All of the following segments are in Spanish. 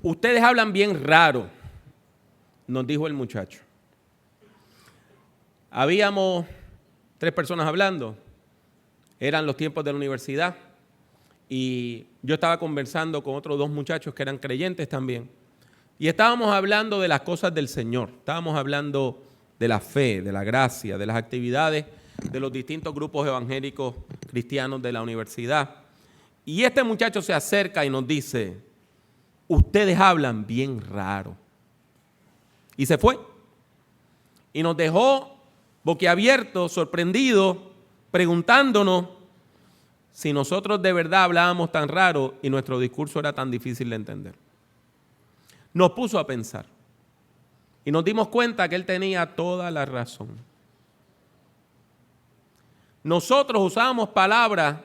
Ustedes hablan bien raro, nos dijo el muchacho. Habíamos 3 personas hablando, eran los tiempos de la universidad y yo estaba conversando con otros 2 muchachos que eran creyentes también y estábamos hablando de las cosas del Señor, estábamos hablando de la fe, de la gracia, de las actividades de los distintos grupos evangélicos cristianos de la universidad. Y este muchacho se acerca y nos dice: ustedes hablan bien raro. Y se fue. Y nos dejó boquiabiertos, sorprendidos, preguntándonos si nosotros de verdad hablábamos tan raro y nuestro discurso era tan difícil de entender. Nos puso a pensar. Y nos dimos cuenta que él tenía toda la razón. Nosotros usábamos palabras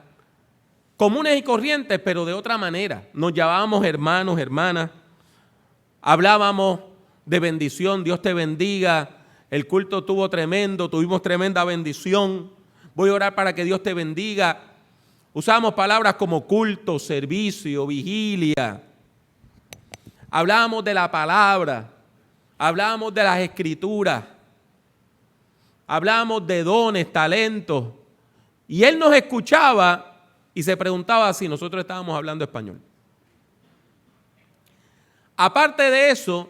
comunes y corrientes, pero de otra manera. Nos llamábamos hermanos, hermanas. Hablábamos de bendición, Dios te bendiga. El culto estuvo tremendo, tuvimos tremenda bendición. Voy a orar para que Dios te bendiga. Usábamos palabras como culto, servicio, vigilia. Hablábamos de la palabra. Hablábamos de las escrituras. Hablábamos de dones, talentos. Y él nos escuchaba y se preguntaba si nosotros estábamos hablando español. Aparte de eso,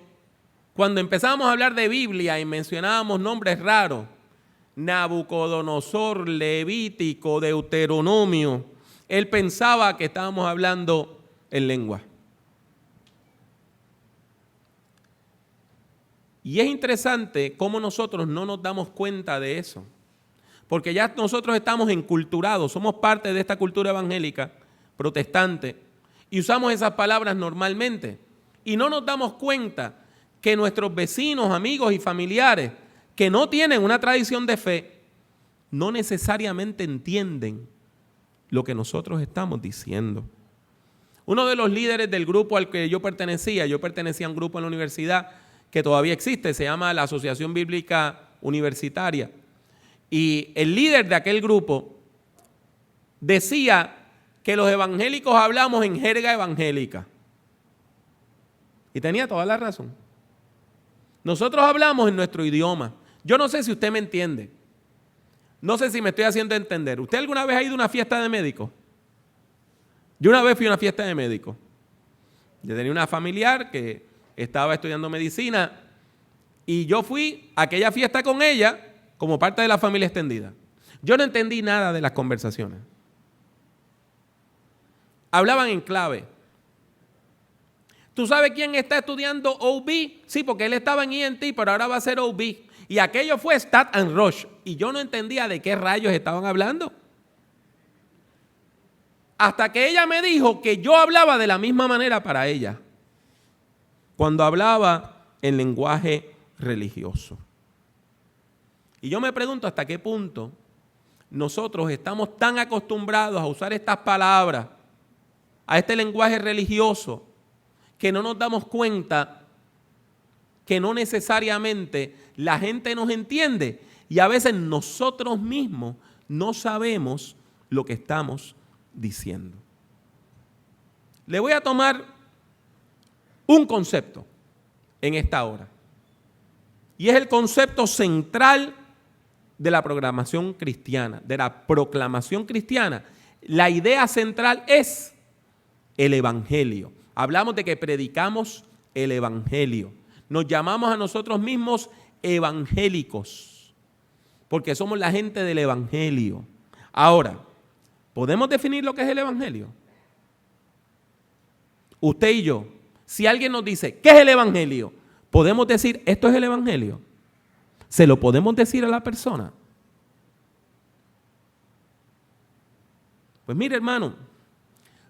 cuando empezamos a hablar de Biblia y mencionábamos nombres raros, Nabucodonosor, Levítico, Deuteronomio, él pensaba que estábamos hablando en lengua. Y es interesante cómo nosotros no nos damos cuenta de eso. Porque ya nosotros estamos enculturados, somos parte de esta cultura evangélica protestante y usamos esas palabras normalmente. Y no nos damos cuenta que nuestros vecinos, amigos y familiares que no tienen una tradición de fe, no necesariamente entienden lo que nosotros estamos diciendo. Uno de los líderes del grupo al que yo pertenecía a un grupo en la universidad que todavía existe, se llama la Asociación Bíblica Universitaria. Y el líder de aquel grupo decía que los evangélicos hablamos en jerga evangélica. Y tenía toda la razón. Nosotros hablamos en nuestro idioma. Yo no sé si usted me entiende. No sé si me estoy haciendo entender. ¿Usted alguna vez ha ido a una fiesta de médicos? Yo una vez fui a una fiesta de médicos. Yo tenía una familiar que estaba estudiando medicina y yo fui a aquella fiesta con ella como parte de la familia extendida. Yo no entendí nada de las conversaciones. Hablaban en clave. ¿Tú sabes quién está estudiando OB? Sí, porque él estaba en ENT, pero ahora va a ser OB. Y aquello fue Stat and Rush. Y yo no entendía de qué rayos estaban hablando. Hasta que ella me dijo que yo hablaba de la misma manera para ella. Cuando hablaba en lenguaje religioso. Y yo me pregunto hasta qué punto nosotros estamos tan acostumbrados a usar estas palabras, a este lenguaje religioso, que no nos damos cuenta que no necesariamente la gente nos entiende y a veces nosotros mismos no sabemos lo que estamos diciendo. Le voy a tomar un concepto en esta hora y es el concepto central de la programación cristiana, de la proclamación cristiana. La idea central es el evangelio. Hablamos de que predicamos el evangelio. Nos llamamos a nosotros mismos evangélicos, porque somos la gente del evangelio. Ahora, ¿podemos definir lo que es el evangelio? Usted y yo, si alguien nos dice, ¿qué es el evangelio? ¿Podemos decir, esto es el evangelio? ¿Se lo podemos decir a la persona? Pues mire, hermano,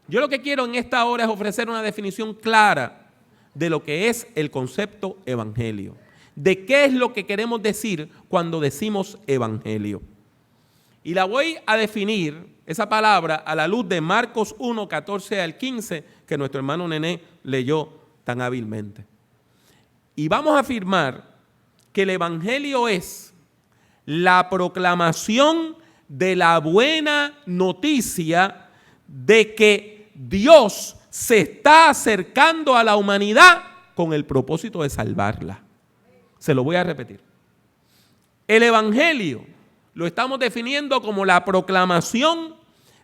yo lo que quiero en esta hora es ofrecer una definición clara de lo que es el concepto evangelio. De qué es lo que queremos decir cuando decimos evangelio. Y la voy a definir, esa palabra, a la luz de Marcos 1, 14 al 15, que nuestro hermano Nené leyó tan hábilmente. Y vamos a afirmar que el evangelio es la proclamación de la buena noticia de que Dios se está acercando a la humanidad con el propósito de salvarla. Se lo voy a repetir. El Evangelio lo estamos definiendo como la proclamación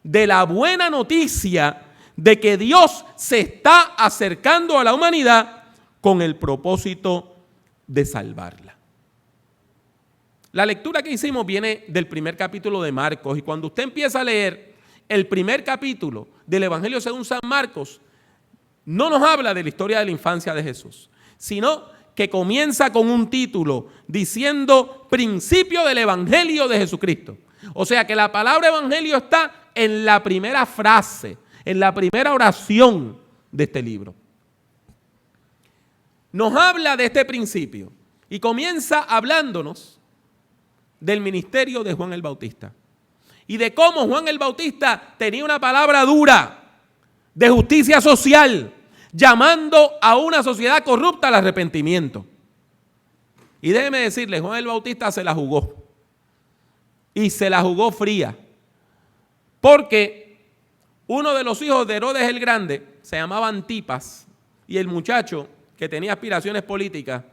de la buena noticia de que Dios se está acercando a la humanidad con el propósito de salvarla. La lectura que hicimos viene del primer capítulo de Marcos, y cuando usted empieza a leer el primer capítulo del Evangelio según San Marcos, no nos habla de la historia de la infancia de Jesús, sino que comienza con un título diciendo principio del Evangelio de Jesucristo. O sea que la palabra evangelio está en la primera frase, en la primera oración de este libro. Nos habla de este principio y comienza hablándonos del ministerio de Juan el Bautista y de cómo Juan el Bautista tenía una palabra dura de justicia social, llamando a una sociedad corrupta al arrepentimiento. Y déjeme decirle, Juan el Bautista se la jugó. Y se la jugó fría. Porque uno de los hijos de Herodes el Grande se llamaba Antipas, y el muchacho, que tenía aspiraciones políticas,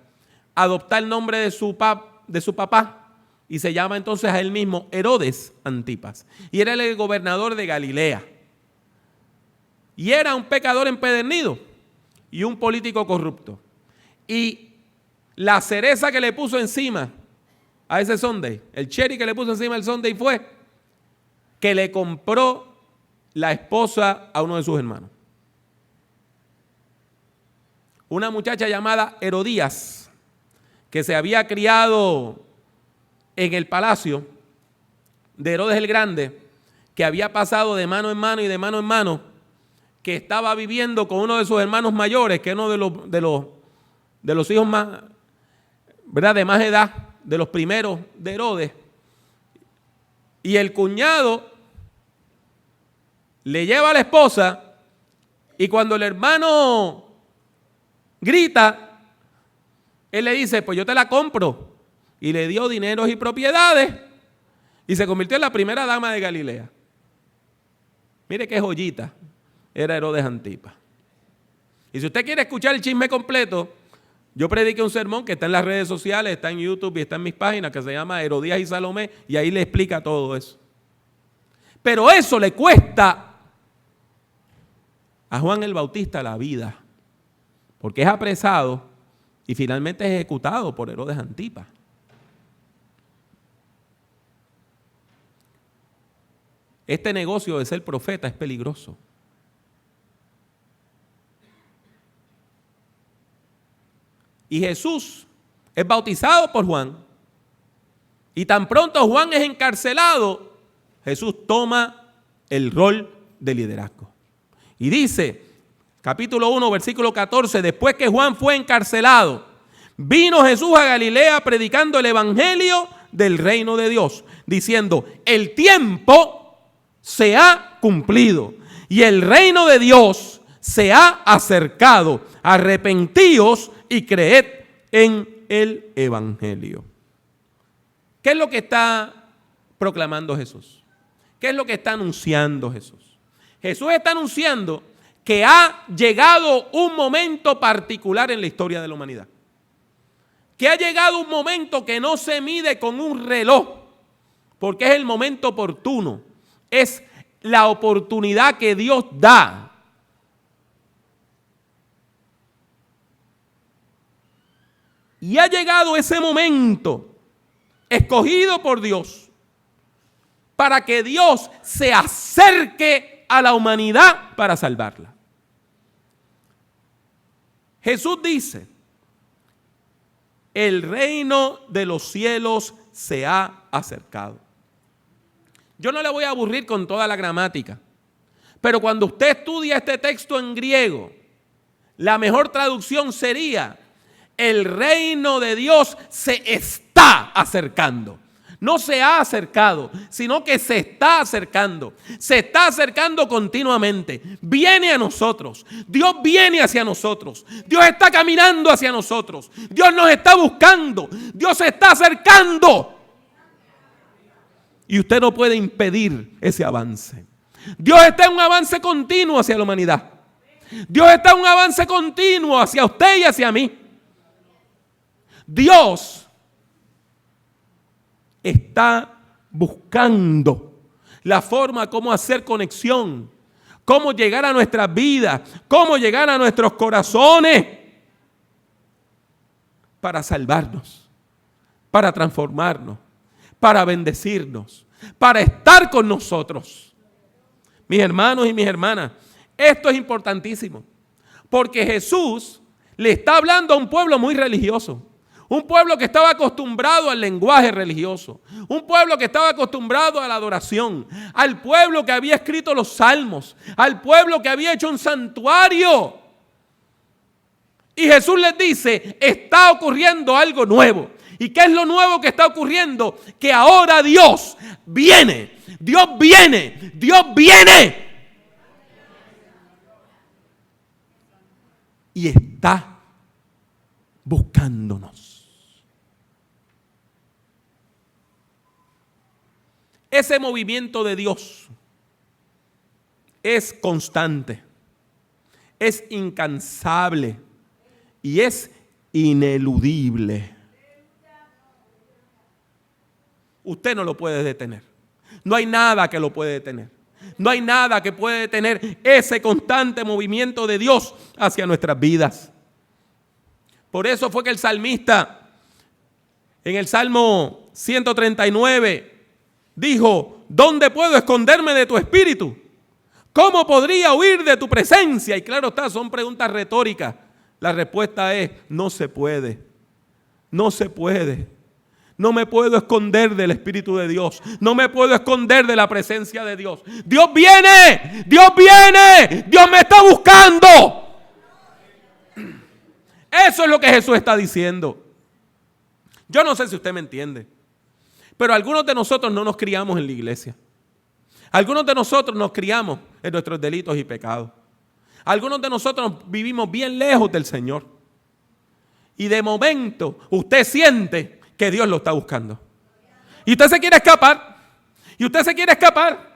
adopta el nombre de su papá y se llama entonces a él mismo Herodes Antipas. Y era el gobernador de Galilea. Y era un pecador empedernido y un político corrupto. Y la cereza que le puso encima a ese sundae, el cherry que le puso encima del sundae, fue que le compró la esposa a uno de sus hermanos. Una muchacha llamada Herodías, que se había criado en el palacio de Herodes el Grande, que había pasado de mano en mano y de mano en mano, que estaba viviendo con uno de sus hermanos mayores, que es uno de los hijos más, ¿verdad?, de más edad, de los primeros de Herodes. Y el cuñado le lleva a la esposa, y cuando el hermano grita, él le dice, pues yo te la compro. Y le dio dineros y propiedades y se convirtió en la primera dama de Galilea. Mire qué joyita era Herodes Antipas. Y si usted quiere escuchar el chisme completo, yo prediqué un sermón que está en las redes sociales, está en YouTube y está en mis páginas, que se llama Herodías y Salomé, y ahí le explica todo eso. Pero eso le cuesta a Juan el Bautista la vida, porque es apresado y finalmente es ejecutado por Herodes Antipas. Este negocio de ser profeta es peligroso. Y Jesús es bautizado por Juan. Y tan pronto Juan es encarcelado, Jesús toma el rol de liderazgo. Y dice, capítulo 1, versículo 14, después que Juan fue encarcelado, vino Jesús a Galilea predicando el evangelio del reino de Dios, diciendo, el tiempo se ha cumplido y el reino de Dios se ha acercado. Arrepentíos y creed en el evangelio. ¿Qué es lo que está proclamando Jesús? ¿Qué es lo que está anunciando Jesús? Jesús está anunciando que ha llegado un momento particular en la historia de la humanidad. Que ha llegado un momento que no se mide con un reloj, porque es el momento oportuno. Es la oportunidad que Dios da. Y ha llegado ese momento escogido por Dios para que Dios se acerque a la humanidad para salvarla. Jesús dice, el reino de los cielos se ha acercado. Yo no le voy a aburrir con toda la gramática, pero cuando usted estudia este texto en griego, la mejor traducción sería, el reino de Dios se está acercando. No se ha acercado, sino que se está acercando. Se está acercando continuamente. Viene a nosotros. Dios viene hacia nosotros. Dios está caminando hacia nosotros. Dios nos está buscando. Dios se está acercando. Y usted no puede impedir ese avance. Dios está en un avance continuo hacia la humanidad. Dios está en un avance continuo hacia usted y hacia mí. Dios está buscando la forma cómo hacer conexión, cómo llegar a nuestras vidas, cómo llegar a nuestros corazones para salvarnos, para transformarnos, para bendecirnos, para estar con nosotros. Mis hermanos y mis hermanas, esto es importantísimo, porque Jesús le está hablando a un pueblo muy religioso. Un pueblo que estaba acostumbrado al lenguaje religioso. Un pueblo que estaba acostumbrado a la adoración. Al pueblo que había escrito los salmos. Al pueblo que había hecho un santuario. Y Jesús les dice, está ocurriendo algo nuevo. ¿Y qué es lo nuevo que está ocurriendo? Que ahora Dios viene. Dios viene. Dios viene. Y está buscándonos. Ese movimiento de Dios es constante, es incansable y es ineludible. Usted no lo puede detener. No hay nada que lo puede detener. No hay nada que puede detener ese constante movimiento de Dios hacia nuestras vidas. Por eso fue que el salmista en el Salmo 139 dijo, ¿dónde puedo esconderme de tu espíritu? ¿Cómo podría huir de tu presencia? Y claro está, son preguntas retóricas. La respuesta es, no se puede. No se puede. No me puedo esconder del Espíritu de Dios. No me puedo esconder de la presencia de Dios. Dios viene. Dios viene. Dios me está buscando. Eso es lo que Jesús está diciendo. Yo no sé si usted me entiende. Pero algunos de nosotros no nos criamos en la iglesia. Algunos de nosotros nos criamos en nuestros delitos y pecados. Algunos de nosotros vivimos bien lejos del Señor. Y de momento usted siente que Dios lo está buscando. Y usted se quiere escapar. Y usted se quiere escapar.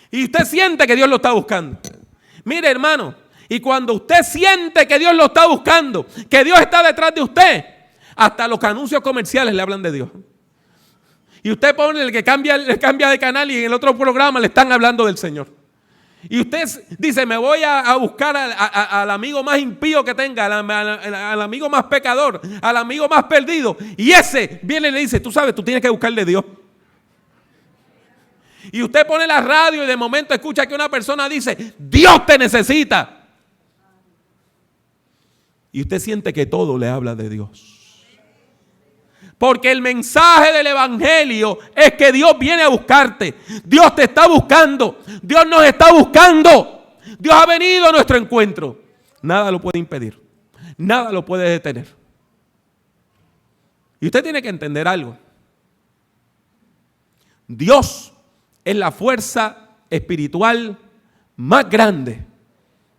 Y usted siente que Dios lo está buscando. Mire, hermano, y cuando usted siente que Dios lo está buscando, que Dios está detrás de usted, hasta los anuncios comerciales le hablan de Dios. Y usted pone el que cambia de canal y en el otro programa le están hablando del Señor. Y usted dice, me voy a buscar al amigo más impío que tenga, al amigo más pecador, al amigo más perdido. Y ese viene y le dice, tú sabes, tú tienes que buscarle a Dios. Y usted pone la radio y de momento escucha que una persona dice, Dios te necesita. Y usted siente que todo le habla de Dios. Porque el mensaje del evangelio es que Dios viene a buscarte. Dios te está buscando. Dios nos está buscando. Dios ha venido a nuestro encuentro. Nada lo puede impedir. Nada lo puede detener. Y usted tiene que entender algo. Dios es la fuerza espiritual más grande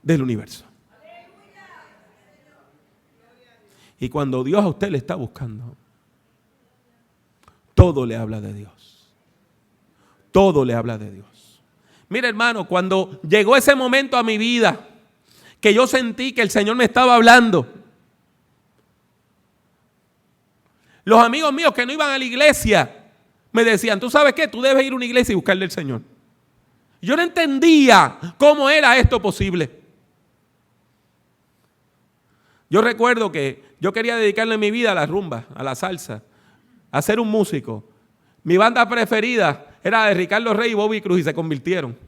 del universo. Y cuando Dios a usted le está buscando, todo le habla de Dios. Todo le habla de Dios. Mira, hermano, cuando llegó ese momento a mi vida que yo sentí que el Señor me estaba hablando, los amigos míos que no iban a la iglesia me decían, ¿tú sabes qué? Tú debes ir a una iglesia y buscarle al Señor. Yo no entendía cómo era esto posible. Yo recuerdo que yo quería dedicarle mi vida a la rumba, a la salsa, a ser un músico. Mi banda preferida era de Ricardo Rey y Bobby Cruz y se convirtieron.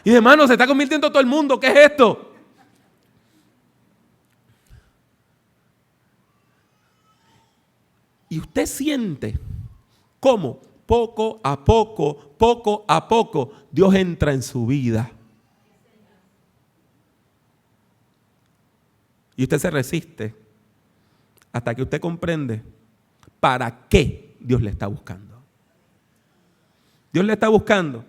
Y hermano, se está convirtiendo todo el mundo. ¿Qué es esto? Y usted siente cómo poco a poco, Dios entra en su vida. Y usted se resiste hasta que usted comprende para qué Dios le está buscando. Dios le está buscando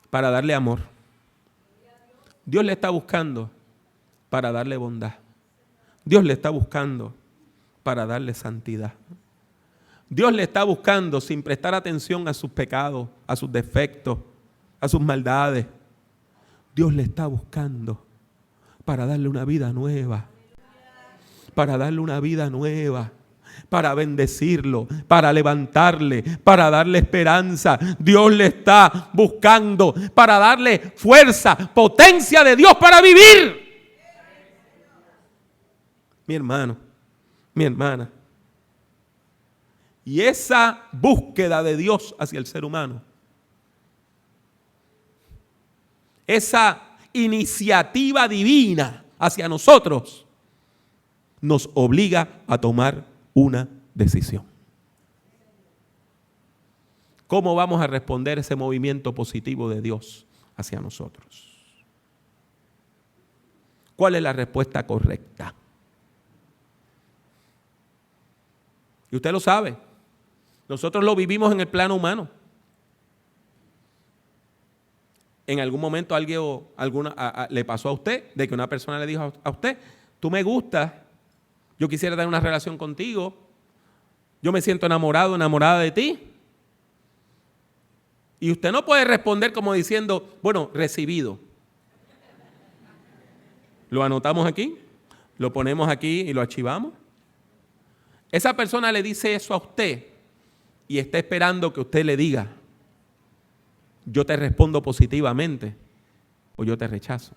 para darle amor. Dios le está buscando para darle bondad. Dios le está buscando para darle santidad. Dios le está buscando sin prestar atención a sus pecados, a sus defectos, a sus maldades. Dios le está buscando para darle una vida nueva. Para darle una vida nueva. Para bendecirlo, para levantarle, para darle esperanza. Dios le está buscando para darle fuerza, potencia de Dios para vivir. Mi hermano, mi hermana. Y esa búsqueda de Dios hacia el ser humano, esa iniciativa divina hacia nosotros, nos obliga a tomar una decisión. ¿Cómo vamos a responder ese movimiento positivo de Dios hacia nosotros? ¿Cuál es la respuesta correcta? Y usted lo sabe. Nosotros lo vivimos en el plano humano. En algún momento le pasó a usted de que una persona le dijo a usted: tú me gustas, yo quisiera tener una relación contigo, yo me siento enamorado, enamorada de ti. Y usted no puede responder como diciendo: bueno, recibido. Lo anotamos aquí, lo ponemos aquí y lo archivamos. Esa persona le dice eso a usted y está esperando que usted le diga: yo te respondo positivamente o yo te rechazo.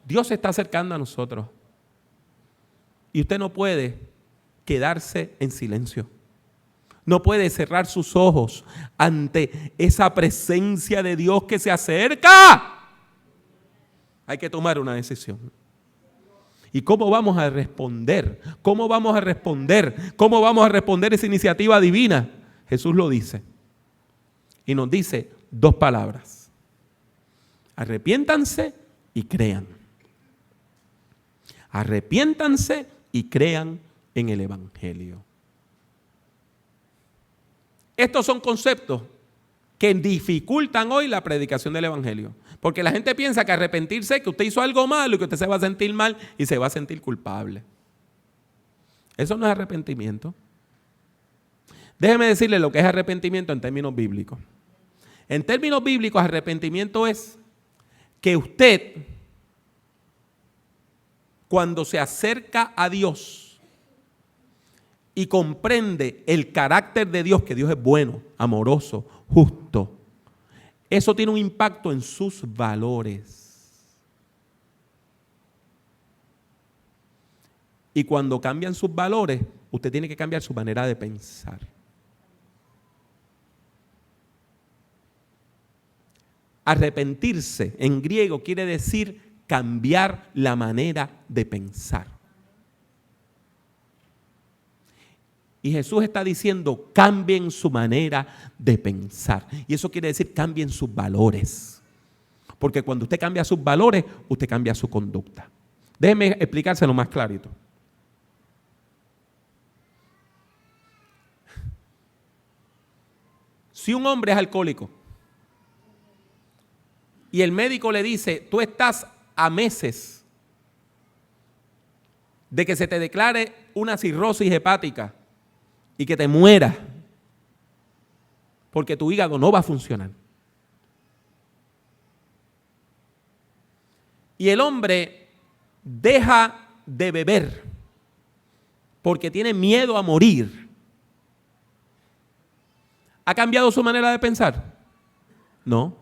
Dios se está acercando a nosotros y usted no puede quedarse en silencio. No puede cerrar sus ojos ante esa presencia de Dios que se acerca. Hay que tomar una decisión. ¿Y cómo vamos a responder? ¿Cómo vamos a responder? ¿Cómo vamos a responder esa iniciativa divina? Jesús lo dice. Y nos dice 2 palabras. Arrepiéntanse y crean. Arrepiéntanse y crean en el Evangelio. Estos son conceptos que dificultan hoy la predicación del Evangelio. Porque la gente piensa que arrepentirse es que usted hizo algo malo y que usted se va a sentir mal y se va a sentir culpable. Eso no es arrepentimiento. Déjeme decirle lo que es arrepentimiento en términos bíblicos. En términos bíblicos, arrepentimiento es que usted, cuando se acerca a Dios y comprende el carácter de Dios, que Dios es bueno, amoroso, justo, eso tiene un impacto en sus valores. Y cuando cambian sus valores, usted tiene que cambiar su manera de pensar. Arrepentirse en griego quiere decir cambiar la manera de pensar. Y Jesús está diciendo: cambien su manera de pensar. Y eso quiere decir cambien sus valores. Porque cuando usted cambia sus valores, usted cambia su conducta. Déjeme explicárselo más clarito. Si un hombre es alcohólico y el médico le dice: tú estás a meses de que se te declare una cirrosis hepática y que te mueras porque tu hígado no va a funcionar. Y el hombre deja de beber porque tiene miedo a morir. ¿Ha cambiado su manera de pensar? No.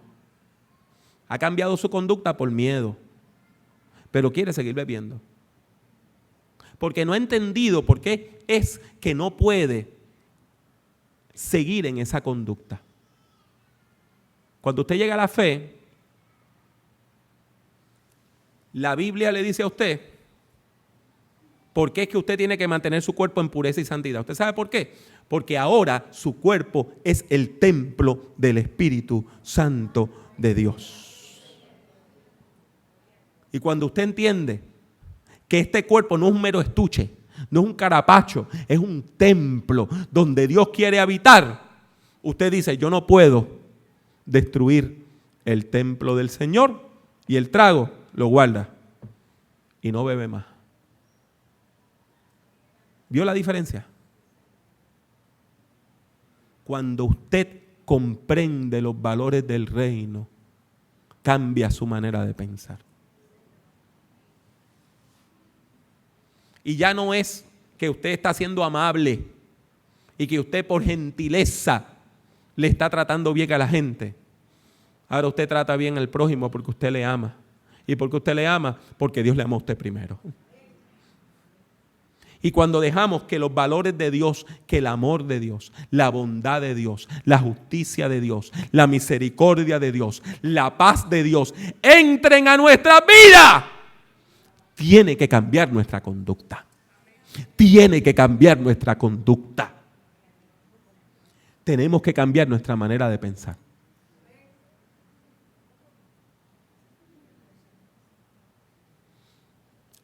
Ha cambiado su conducta por miedo, pero quiere seguir bebiendo. Porque no ha entendido por qué es que no puede seguir en esa conducta. Cuando usted llega a la fe, la Biblia le dice a usted por qué es que usted tiene que mantener su cuerpo en pureza y santidad. ¿Usted sabe por qué? Porque ahora su cuerpo es el templo del Espíritu Santo de Dios. Y cuando usted entiende que este cuerpo no es un mero estuche, no es un carapacho, es un templo donde Dios quiere habitar, usted dice: yo no puedo destruir el templo del Señor, y el trago lo guarda y no bebe más. ¿Vio la diferencia? Cuando usted comprende los valores del reino, cambia su manera de pensar. Y ya no es que usted está siendo amable y que usted por gentileza le está tratando bien a la gente. Ahora usted trata bien al prójimo porque usted le ama. ¿Y porque usted le ama? Porque Dios le ama a usted primero. Y cuando dejamos que los valores de Dios, que el amor de Dios, la bondad de Dios, la justicia de Dios, la misericordia de Dios, la paz de Dios entren a nuestra vida, tiene que cambiar nuestra conducta. Tiene que cambiar nuestra conducta. Tenemos que cambiar nuestra manera de pensar.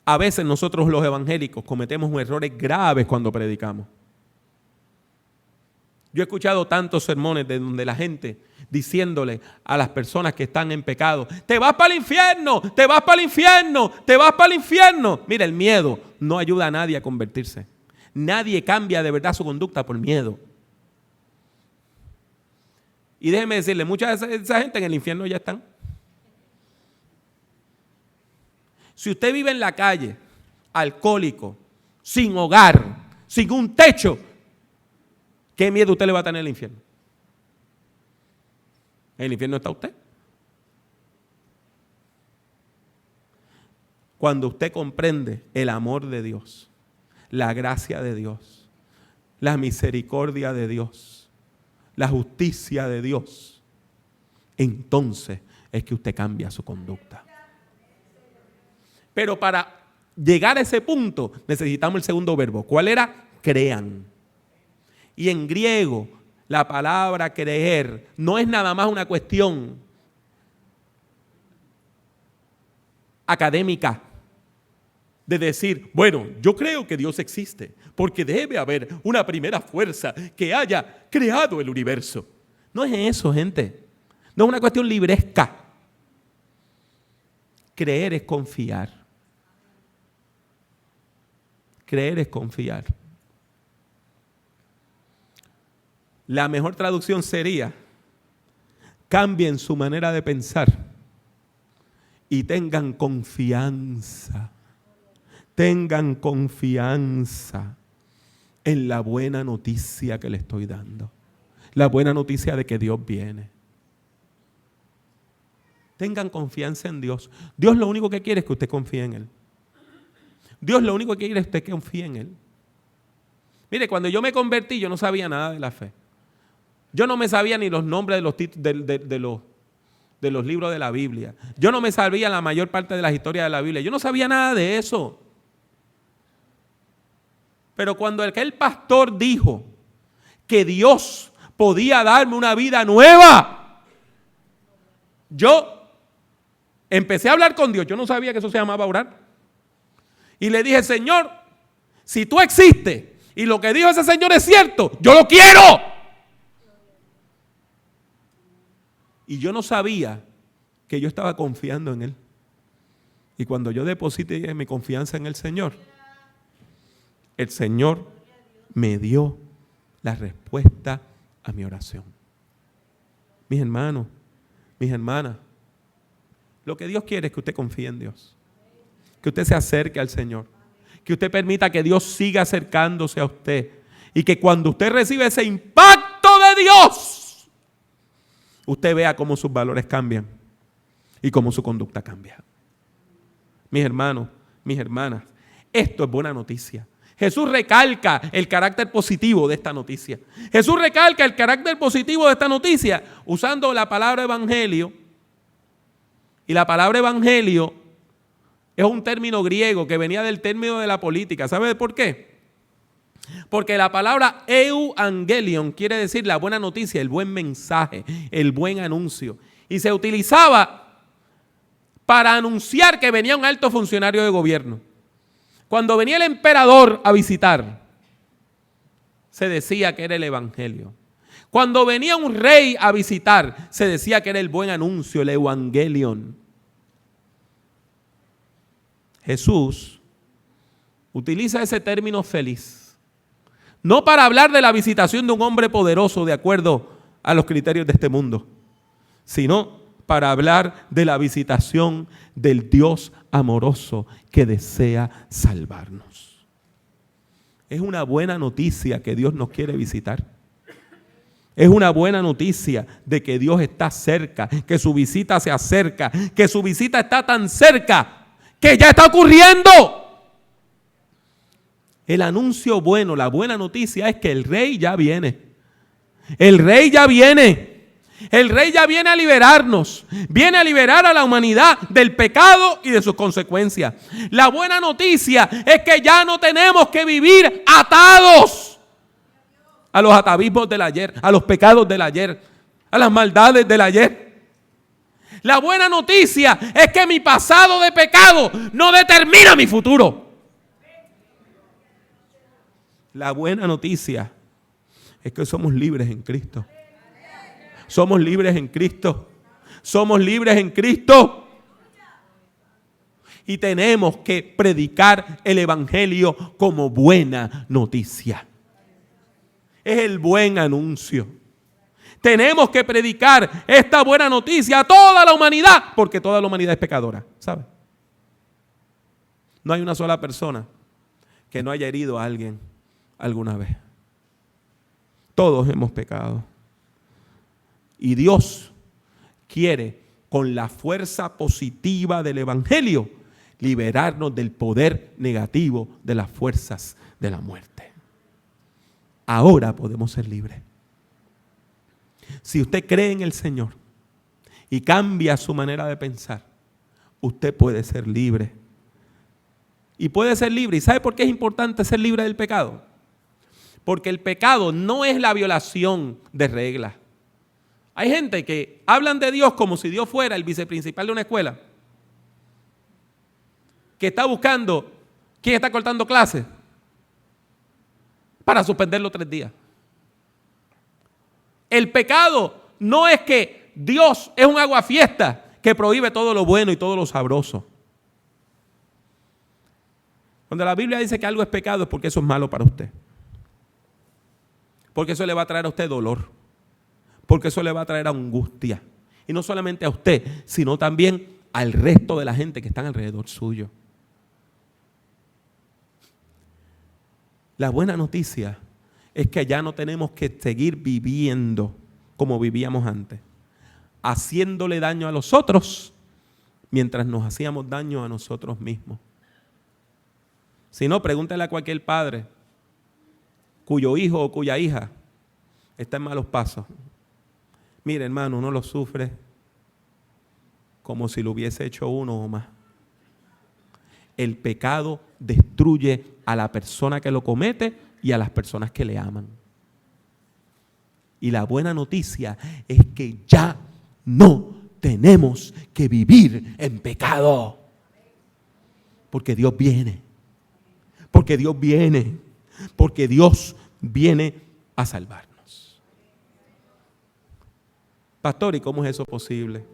A veces nosotros los evangélicos cometemos errores graves cuando predicamos. Yo he escuchado tantos sermones de donde la gente diciéndole a las personas que están en pecado, te vas para el infierno, te vas para el infierno, te vas para el infierno. Mira, el miedo no ayuda a nadie a convertirse. Nadie cambia de verdad su conducta por miedo. Y déjeme decirle, mucha de esa gente en el infierno ya están. Si usted vive en la calle, alcohólico, sin hogar, sin un techo, ¿qué miedo usted le va a tener al infierno? ¿En el infierno está usted? Cuando usted comprende el amor de Dios, la gracia de Dios, la misericordia de Dios, la justicia de Dios, entonces es que usted cambia su conducta. Pero para llegar a ese punto necesitamos el segundo verbo. ¿Cuál era? Crean. Y en griego la palabra creer no es nada más una cuestión académica de decir, bueno, yo creo que Dios existe porque debe haber una primera fuerza que haya creado el universo. No es eso, gente. No es una cuestión libresca. Creer es confiar. Creer es confiar. La mejor traducción sería, cambien su manera de pensar y tengan confianza. Tengan confianza en la buena noticia que le estoy dando. La buena noticia de que Dios viene. Tengan confianza en Dios. Dios lo único que quiere es que usted confíe en Él. Dios lo único que quiere es que usted confíe en Él. Mire, cuando yo me convertí, yo no sabía nada de la fe. Yo no me sabía ni los nombres de los libros de la Biblia. Yo no me sabía la mayor parte de las historias de la Biblia. Yo no sabía nada de eso. Pero cuando aquel pastor dijo que Dios podía darme una vida nueva, yo empecé a hablar con Dios. Yo no sabía que eso se llamaba orar. Y le dije, Señor, si tú existes y lo que dijo ese señor es cierto, yo lo quiero. Y yo no sabía que yo estaba confiando en Él. Y cuando yo deposité mi confianza en el Señor me dio la respuesta a mi oración. Mis hermanos, mis hermanas, lo que Dios quiere es que usted confíe en Dios. Que usted se acerque al Señor. Que usted permita que Dios siga acercándose a usted. Y que cuando usted recibe ese impacto de Dios, usted vea cómo sus valores cambian y cómo su conducta cambia. Mis hermanos, mis hermanas, esto es buena noticia. Jesús recalca el carácter positivo de esta noticia. Jesús recalca el carácter positivo de esta noticia usando la palabra evangelio. Y la palabra evangelio es un término griego que venía del término de la política. ¿Sabe por qué? Porque la palabra euangelion quiere decir la buena noticia, el buen mensaje, el buen anuncio. Y se utilizaba para anunciar que venía un alto funcionario de gobierno. Cuando venía el emperador a visitar, se decía que era el evangelio. Cuando venía un rey a visitar, se decía que era el buen anuncio, el evangelion. Jesús utiliza ese término feliz, no para hablar de la visitación de un hombre poderoso de acuerdo a los criterios de este mundo, sino para hablar de la visitación del Dios amoroso que desea salvarnos. Es una buena noticia que Dios nos quiere visitar. Es una buena noticia de que Dios está cerca, que su visita se acerca, que su visita está tan cerca que ya está ocurriendo. El anuncio bueno, la buena noticia es que el Rey ya viene. El Rey ya viene. El Rey ya viene a liberarnos. Viene a liberar a la humanidad del pecado y de sus consecuencias. La buena noticia es que ya no tenemos que vivir atados a los atavismos del ayer, a los pecados del ayer, a las maldades del ayer. La buena noticia es que mi pasado de pecado no determina mi futuro. La buena noticia es que somos libres en Cristo. Somos libres en Cristo. Somos libres en Cristo. Y tenemos que predicar el evangelio como buena noticia. Es el buen anuncio. Tenemos que predicar esta buena noticia a toda la humanidad, porque toda la humanidad es pecadora, ¿sabe? No hay una sola persona que no haya herido a alguien alguna vez. Todos hemos pecado. Y Dios quiere, con la fuerza positiva del evangelio, liberarnos del poder negativo de las fuerzas de la muerte. Ahora podemos ser libres. Si usted cree en el Señor y cambia su manera de pensar, usted puede ser libre. Y puede ser libre. ¿Y sabe por qué es importante ser libre del pecado? Porque el pecado no es la violación de reglas. Hay gente que hablan de Dios como si Dios fuera el viceprincipal de una escuela, que está buscando quién está cortando clases para suspenderlo 3 días. El pecado no es que Dios es un aguafiesta que prohíbe todo lo bueno y todo lo sabroso. Cuando la Biblia dice que algo es pecado es porque eso es malo para usted. Porque eso le va a traer a usted dolor. Porque eso le va a traer angustia. Y no solamente a usted, sino también al resto de la gente que están alrededor suyo. La buena noticia es que ya no tenemos que seguir viviendo como vivíamos antes, haciéndole daño a los otros mientras nos hacíamos daño a nosotros mismos. Si no, pregúntale a cualquier padre cuyo hijo o cuya hija está en malos pasos. Mire, hermano, uno lo sufre como si lo hubiese hecho uno o más. El pecado destruye a la persona que lo comete y a las personas que le aman. Y la buena noticia es que ya no tenemos que vivir en pecado. Porque Dios viene. Porque Dios viene. Porque Dios viene a salvarnos. Pastor, ¿y cómo es eso posible?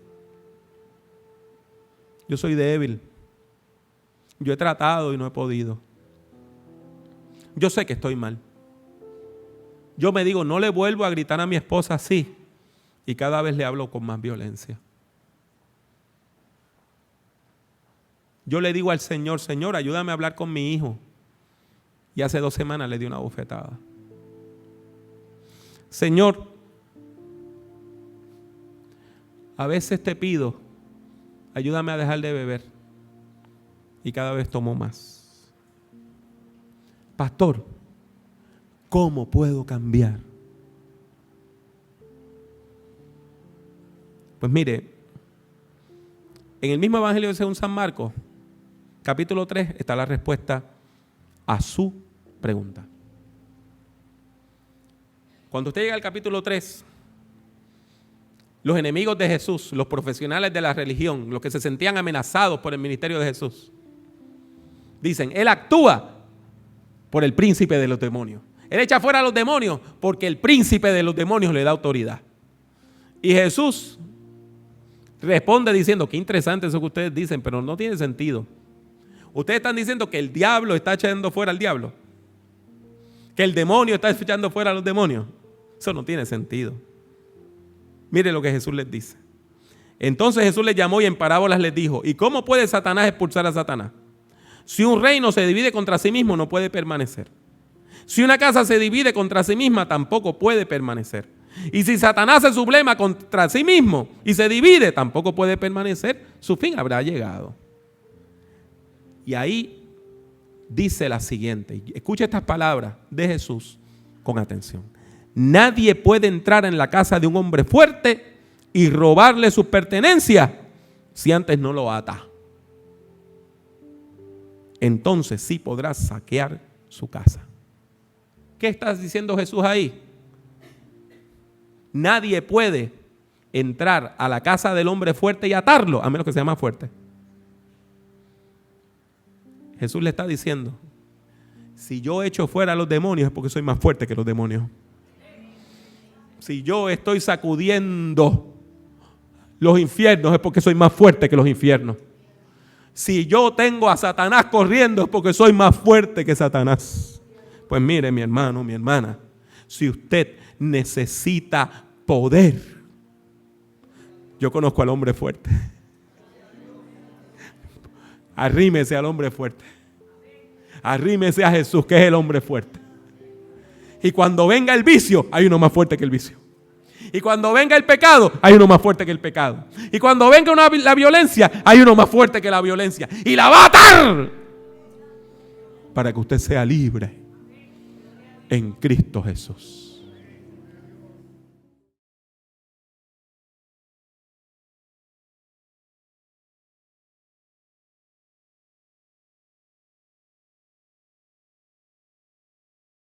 Yo soy débil. Yo he tratado y no he podido. Yo sé que estoy mal. Yo me digo, no le vuelvo a gritar a mi esposa así. Y cada vez le hablo con más violencia. Yo le digo al Señor, Señor, ayúdame a hablar con mi hijo. Y hace 2 semanas le di una bofetada. Señor, a veces te pido, ayúdame a dejar de beber. Y cada vez tomo más. Pastor, ¿cómo puedo cambiar? Pues mire, en el mismo Evangelio según San Marcos, capítulo 3, está la respuesta a su pregunta. Cuando usted llega al capítulo 3, los enemigos de Jesús, los profesionales de la religión, los que se sentían amenazados por el ministerio de Jesús, dicen, Él actúa por el príncipe de los demonios. Él echa fuera a los demonios porque el príncipe de los demonios le da autoridad. Y Jesús responde diciendo, qué interesante eso que ustedes dicen, pero no tiene sentido. Ustedes están diciendo que el diablo está echando fuera al diablo. Que el demonio está echando fuera a los demonios. Eso no tiene sentido. Mire lo que Jesús les dice. Entonces Jesús les llamó y en parábolas les dijo: ¿y cómo puede Satanás expulsar a Satanás? Si un reino se divide contra sí mismo, no puede permanecer. Si una casa se divide contra sí misma, tampoco puede permanecer. Y si Satanás se subleva contra sí mismo y se divide, tampoco puede permanecer. Su fin habrá llegado. Y ahí dice la siguiente. Escucha estas palabras de Jesús con atención. Nadie puede entrar en la casa de un hombre fuerte y robarle sus pertenencias si antes no lo ata. Entonces sí podrás saquear su casa. ¿Qué está diciendo Jesús ahí? Nadie puede entrar a la casa del hombre fuerte y atarlo, a menos que sea más fuerte. Jesús le está diciendo: si yo echo fuera a los demonios es porque soy más fuerte que los demonios. Si yo estoy sacudiendo los infiernos es porque soy más fuerte que los infiernos. Si yo tengo a Satanás corriendo es porque soy más fuerte que Satanás. Pues mire, mi hermano, mi hermana, si usted necesita poder, yo conozco al hombre fuerte. Arrímese al hombre fuerte. Arrímese a Jesús, que es el hombre fuerte. Y cuando venga el vicio, hay uno más fuerte que el vicio. Y cuando venga el pecado, hay uno más fuerte que el pecado. Y cuando venga la violencia, hay uno más fuerte que la violencia. Y la va a atar para que usted sea libre en Cristo Jesús.